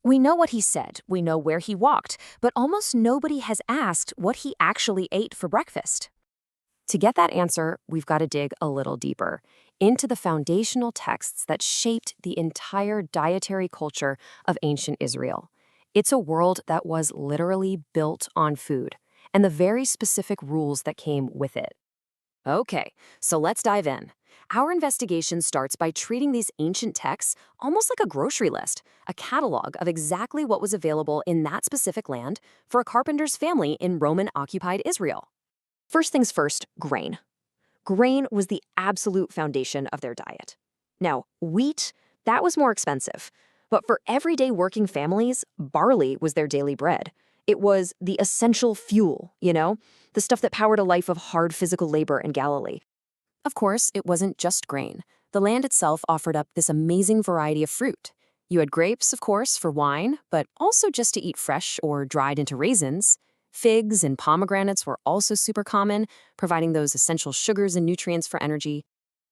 We know what he said, we know where he walked, but almost nobody has asked what he actually ate for breakfast. To get that answer, we've got to dig a little deeper into the foundational texts that shaped the entire dietary culture of ancient Israel. It's a world that was literally built on food and the very specific rules that came with it. Okay, so let's dive in. Our investigation starts by treating these ancient texts almost like a grocery list, a catalog of exactly what was available in that specific land for a carpenter's family in Roman-occupied Israel. First things first, grain. Grain was the absolute foundation of their diet. Now, wheat, that was more expensive. But for everyday working families, barley was their daily bread. It was the essential fuel, the stuff that powered a life of hard physical labor in Galilee. Of course, it wasn't just grain. The land itself offered up this amazing variety of fruit. You had grapes, of course, for wine, but also just to eat fresh or dried into raisins. Figs and pomegranates were also super common, providing those essential sugars and nutrients for energy.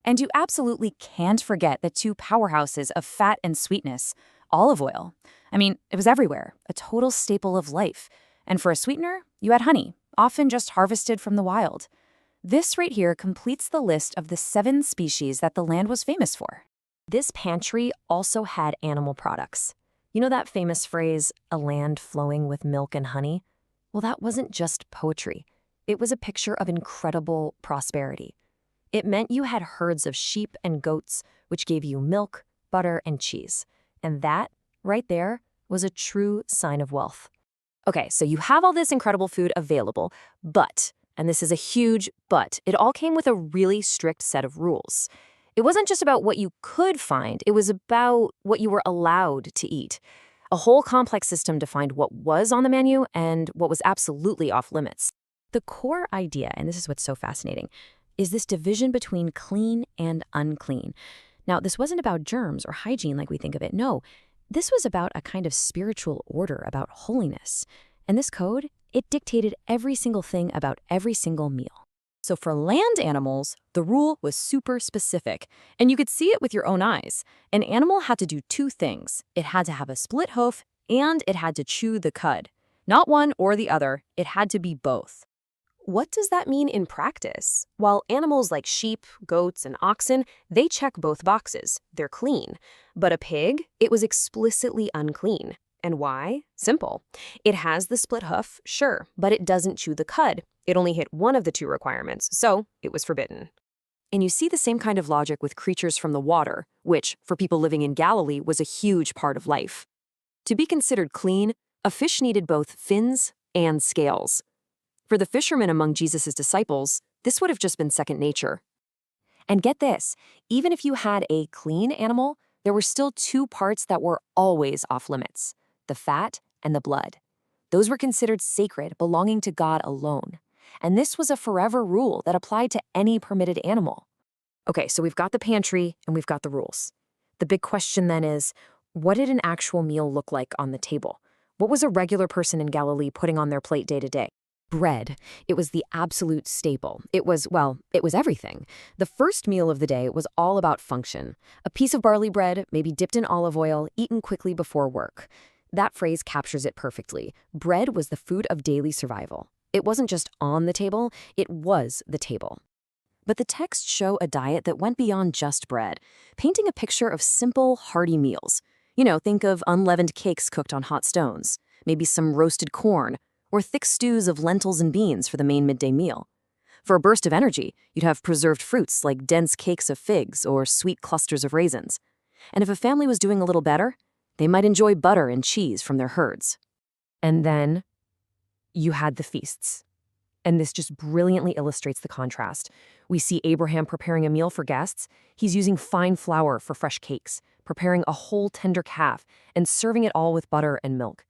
And you absolutely can't forget the two powerhouses of fat and sweetness, olive oil. I mean, it was everywhere, a total staple of life. And for a sweetener, you had honey, often just harvested from the wild. This right here completes the list of the 7 species that the land was famous for. This pantry also had animal products. You know that famous phrase, a land flowing with milk and honey? Well, that wasn't just poetry. It was a picture of incredible prosperity. It meant you had herds of sheep and goats, which gave you milk, butter, and cheese. And that, right there, was a true sign of wealth. Okay, so you have all this incredible food available, but, and this is a huge but, it all came with a really strict set of rules. It wasn't just about what you could find, it was about what you were allowed to eat. A whole complex system defined what was on the menu and what was absolutely off limits. The core idea, and this is what's so fascinating, is this division between clean and unclean. Now, this wasn't about germs or hygiene like we think of it. No, this was about a kind of spiritual order, about holiness. And this code, it dictated every single thing about every single meal. So for land animals, the rule was super specific, and you could see it with your own eyes. An animal had to do 2 things. It had to have a split hoof, and it had to chew the cud. Not one or the other, it had to be both. What does that mean in practice? While animals like sheep, goats, and oxen, they check both boxes. They're clean. But a pig, it was explicitly unclean. And why? Simple. It has the split hoof, sure, but it doesn't chew the cud. It only hit one of the 2 requirements, so it was forbidden. And you see the same kind of logic with creatures from the water, which, for people living in Galilee, was a huge part of life. To be considered clean, a fish needed both fins and scales. For the fishermen among Jesus' disciples, this would have just been second nature. And get this, even if you had a clean animal, there were still 2 parts that were always off limits: the fat and the blood. Those were considered sacred, belonging to God alone. And this was a forever rule that applied to any permitted animal. Okay, so we've got the pantry and we've got the rules. The big question then is, what did an actual meal look like on the table? What was a regular person in Galilee putting on their plate day to day? Bread. It was the absolute staple. It was everything. The first meal of the day was all about function. A piece of barley bread, maybe dipped in olive oil, eaten quickly before work. That phrase captures it perfectly. Bread was the food of daily survival. It wasn't just on the table, it was the table. But the texts show a diet that went beyond just bread, painting a picture of simple, hearty meals. Think of unleavened cakes cooked on hot stones, maybe some roasted corn, or thick stews of lentils and beans for the main midday meal. For a burst of energy, you'd have preserved fruits like dense cakes of figs or sweet clusters of raisins. And if a family was doing a little better, they might enjoy butter and cheese from their herds. And then you had the feasts. And this just brilliantly illustrates the contrast. We see Abraham preparing a meal for guests. He's using fine flour for fresh cakes, preparing a whole tender calf, and serving it all with butter and milk.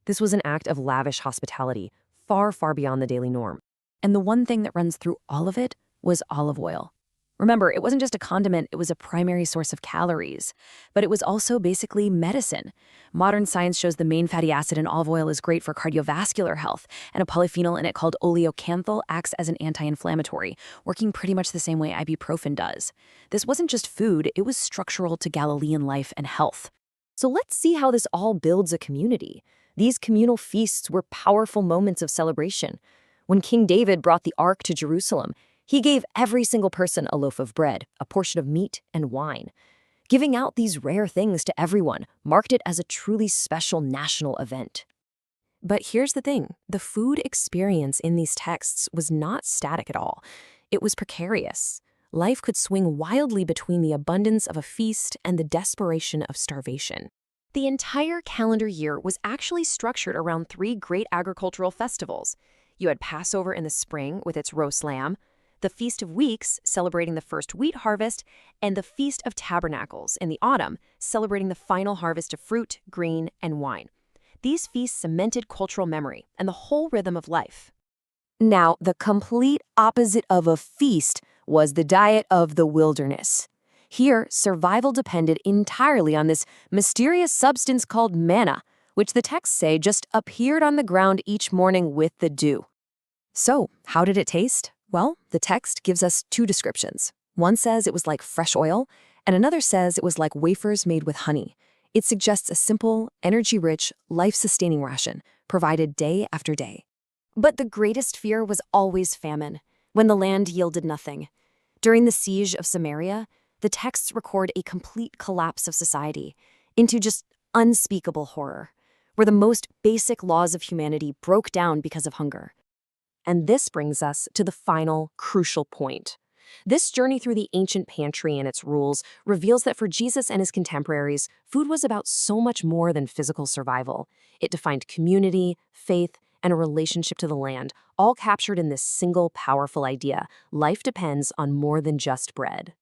This was an act of lavish hospitality, far, far beyond the daily norm. And the one thing that runs through all of it was olive oil. Remember, it wasn't just a condiment, it was a primary source of calories. But it was also basically medicine. Modern science shows the main fatty acid in olive oil is great for cardiovascular health, and a polyphenol in it called oleocanthal acts as an anti-inflammatory, working pretty much the same way ibuprofen does. This wasn't just food, it was structural to Galilean life and health. So let's see how this all builds a community. These communal feasts were powerful moments of celebration. When King David brought the ark to Jerusalem, he gave every single person a loaf of bread, a portion of meat, and wine. Giving out these rare things to everyone marked it as a truly special national event. But here's the thing, the food experience in these texts was not static at all. It was precarious. Life could swing wildly between the abundance of a feast and the desperation of starvation. The entire calendar year was actually structured around 3 great agricultural festivals. You had Passover in the spring with its roast lamb, the Feast of Weeks, celebrating the first wheat harvest, and the Feast of Tabernacles in the autumn, celebrating the final harvest of fruit, grain, and wine. These feasts cemented cultural memory and the whole rhythm of life. Now, the complete opposite of a feast was the diet of the wilderness. Here, survival depended entirely on this mysterious substance called manna, which the texts say just appeared on the ground each morning with the dew. So, how did it taste? Well, the text gives us 2 descriptions. One says it was like fresh oil, and another says it was like wafers made with honey. It suggests a simple, energy-rich, life-sustaining ration, provided day after day. But the greatest fear was always famine, when the land yielded nothing. During the siege of Samaria, the texts record a complete collapse of society into just unspeakable horror, where the most basic laws of humanity broke down because of hunger. And this brings us to the final, crucial point. This journey through the ancient pantry and its rules reveals that for Jesus and his contemporaries, food was about so much more than physical survival. It defined community, faith, and a relationship to the land, all captured in this single powerful idea: life depends on more than just bread.